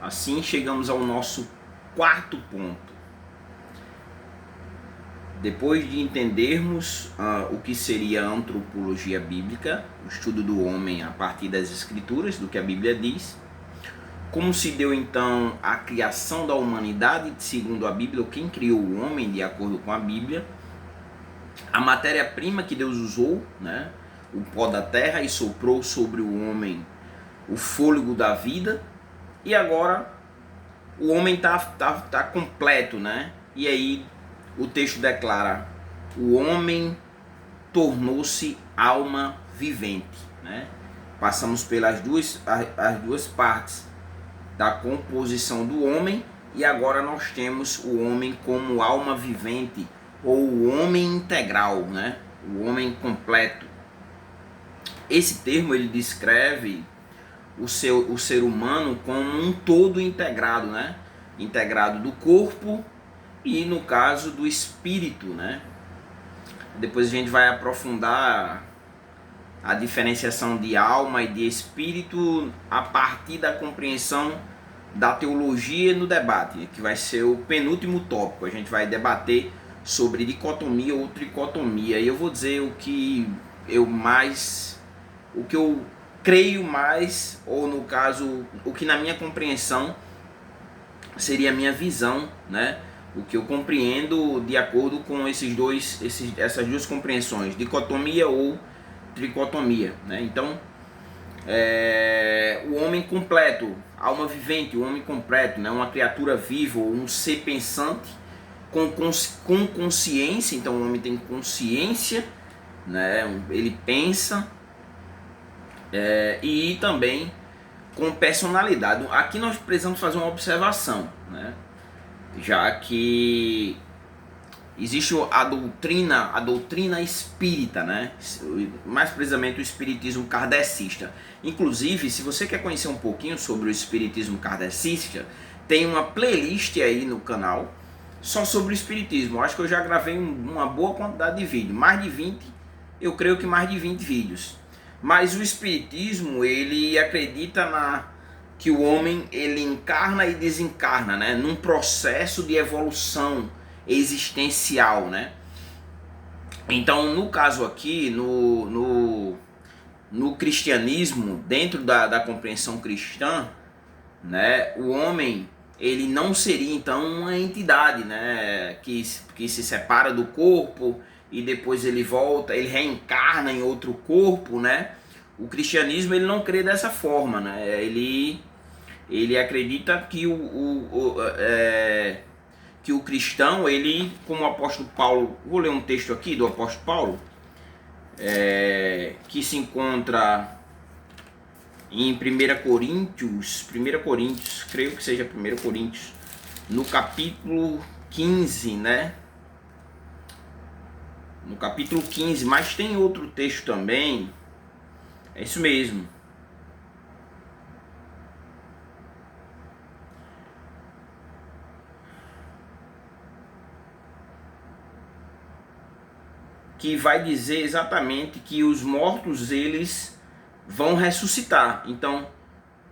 Assim chegamos ao nosso quarto ponto. Depois de entendermos o que seria a antropologia bíblica, o estudo do homem a partir das escrituras, do que a Bíblia diz, como se deu então a criação da humanidade segundo a Bíblia, ou quem criou o homem de acordo com a Bíblia, a matéria-prima que Deus usou, né, o pó da terra, e soprou sobre o homem o fôlego da vida, e agora o homem tá completo, né? E aí o texto declara: o homem tornou-se alma vivente, né? Passamos pelas as duas partes da composição do homem, e agora nós temos o homem como alma vivente, ou o homem integral, né? O homem completo. Esse termo ele descreve o ser humano como um todo integrado, né? Integrado do corpo e, no caso, do espírito, né? Depois a gente vai aprofundar a diferenciação de alma e de espírito a partir da compreensão da teologia no debate, que vai ser o penúltimo tópico. A gente vai debater sobre dicotomia ou tricotomia, e eu vou dizer o que eu creio mais, ou no caso, o que na minha compreensão seria a minha visão, né? O que eu compreendo de acordo com essas duas compreensões, dicotomia ou tricotomia, né? Então, o homem completo, alma vivente, o homem completo, né? Uma criatura viva, um ser pensante com consciência. Então o homem tem consciência, né? Ele pensa, e também com personalidade. Aqui nós precisamos fazer uma observação, né? Já que existe a doutrina espírita, né? Mais precisamente o espiritismo kardecista. Inclusive, se você quer conhecer um pouquinho sobre o espiritismo kardecista, tem uma playlist aí no canal só sobre o espiritismo. Eu acho que eu já gravei uma boa quantidade de vídeos, mais de 20, eu creio que mais de 20 vídeos. Mas o espiritismo, ele acredita que o homem ele encarna e desencarna, né? Num processo de evolução existencial, né? Então, no caso aqui, no cristianismo, dentro da compreensão cristã, né, o homem ele não seria então uma entidade, né, que se separa do corpo e depois ele volta, ele reencarna em outro corpo, né? O cristianismo ele não crê dessa forma, né? Ele acredita que que o cristão, ele, como o apóstolo Paulo, vou ler um texto aqui do apóstolo Paulo, que se encontra em 1 Coríntios, creio que seja 1 Coríntios, no capítulo 15, né? No capítulo 15, mas tem outro texto também, é isso mesmo. Que vai dizer exatamente que os mortos eles vão ressuscitar. Então,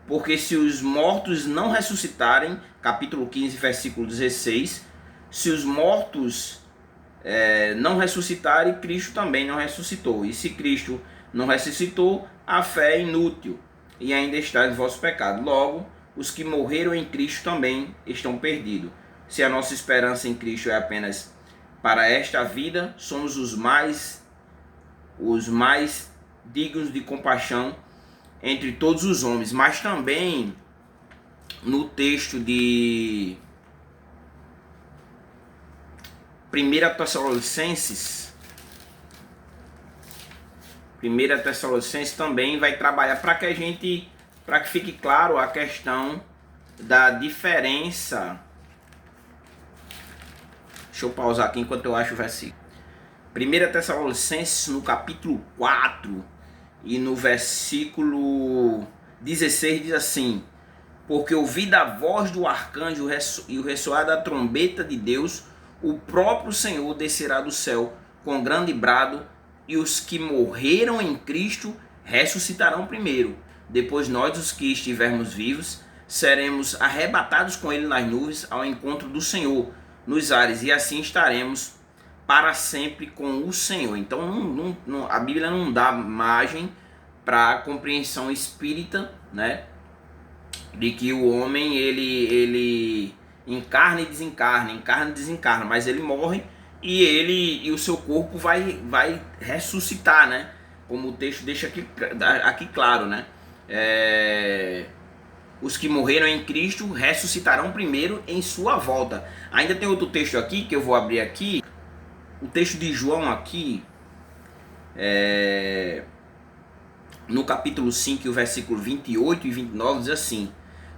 porque se os mortos não ressuscitarem, capítulo 15, versículo 16, se os mortos não ressuscitarem, Cristo também não ressuscitou. E se Cristo não ressuscitou, a fé é inútil e ainda está em vosso pecado. Logo, os que morreram em Cristo também estão perdidos. Se a nossa esperança em Cristo é apenas para esta vida, somos os mais dignos de compaixão entre todos os homens. Mas também no texto de 1 Tessalonicenses também vai trabalhar para que fique claro a questão da diferença. Deixa eu pausar aqui enquanto eu acho o versículo. 1 Tessalonicenses, no capítulo 4 e no versículo 16, diz assim: porque ouvida a voz do arcanjo e o ressoar da trombeta de Deus, o próprio Senhor descerá do céu com grande brado, e os que morreram em Cristo ressuscitarão primeiro. Depois nós, os que estivermos vivos, seremos arrebatados com ele nas nuvens ao encontro do Senhor nos ares, e assim estaremos para sempre com o Senhor. Então a Bíblia não dá margem para a compreensão espírita, né, de que o homem ele encarna e desencarna, mas ele morre e o seu corpo vai ressuscitar, né? Como o texto deixa aqui claro, né? Os que morreram em Cristo ressuscitarão primeiro em sua volta. Ainda tem outro texto aqui que eu vou abrir aqui. O texto de João aqui, no capítulo 5, o versículo 28 e 29, diz assim: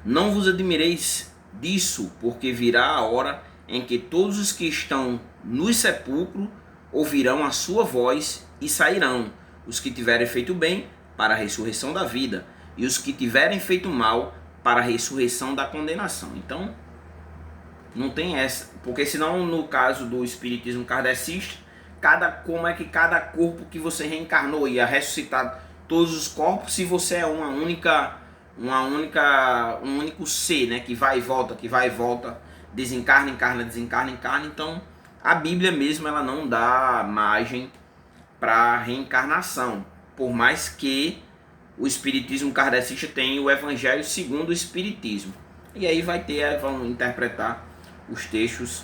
não vos admireis disso, porque virá a hora em que todos os que estão no sepulcro ouvirão a sua voz e sairão, os que tiverem feito bem para a ressurreição da vida, e os que tiverem feito mal para a ressurreição da condenação. Então, não tem essa, porque senão no caso do espiritismo kardecista, como é que cada corpo que você reencarnou ia ressuscitar todos os corpos se você é um único ser, né, que vai e volta, desencarna, encarna. Então a Bíblia mesmo ela não dá margem para reencarnação, por mais que o espiritismo kardecista tenha o evangelho segundo o espiritismo. E aí vão interpretar os textos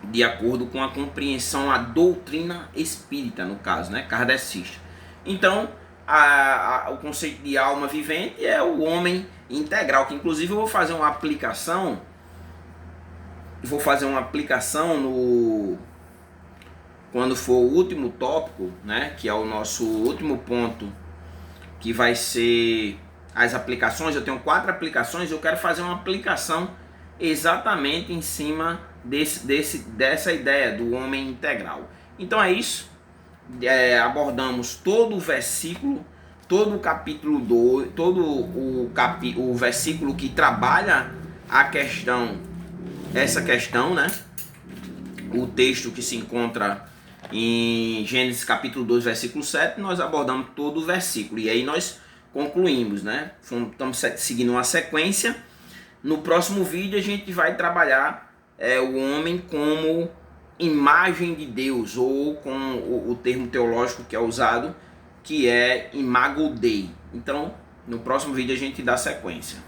de acordo com a compreensão, a doutrina espírita, no caso, né, kardecista. Então, o conceito de alma vivente é o homem integral, que inclusive eu vou fazer uma aplicação quando for o último tópico, né, que é o nosso último ponto, que vai ser as aplicações. Eu tenho 4 aplicações, eu quero fazer uma aplicação exatamente em cima dessa ideia do homem integral. Então é isso, abordamos todo o versículo, todo o capítulo 2, o versículo que trabalha essa questão, né? O texto que se encontra em Gênesis capítulo 2, versículo 7, nós abordamos todo o versículo. E aí nós concluímos, né? Estamos seguindo uma sequência. No próximo vídeo a gente vai trabalhar o homem como imagem de Deus, ou com o termo teológico que é usado, que é imago Dei. Então, no próximo vídeo a gente dá sequência.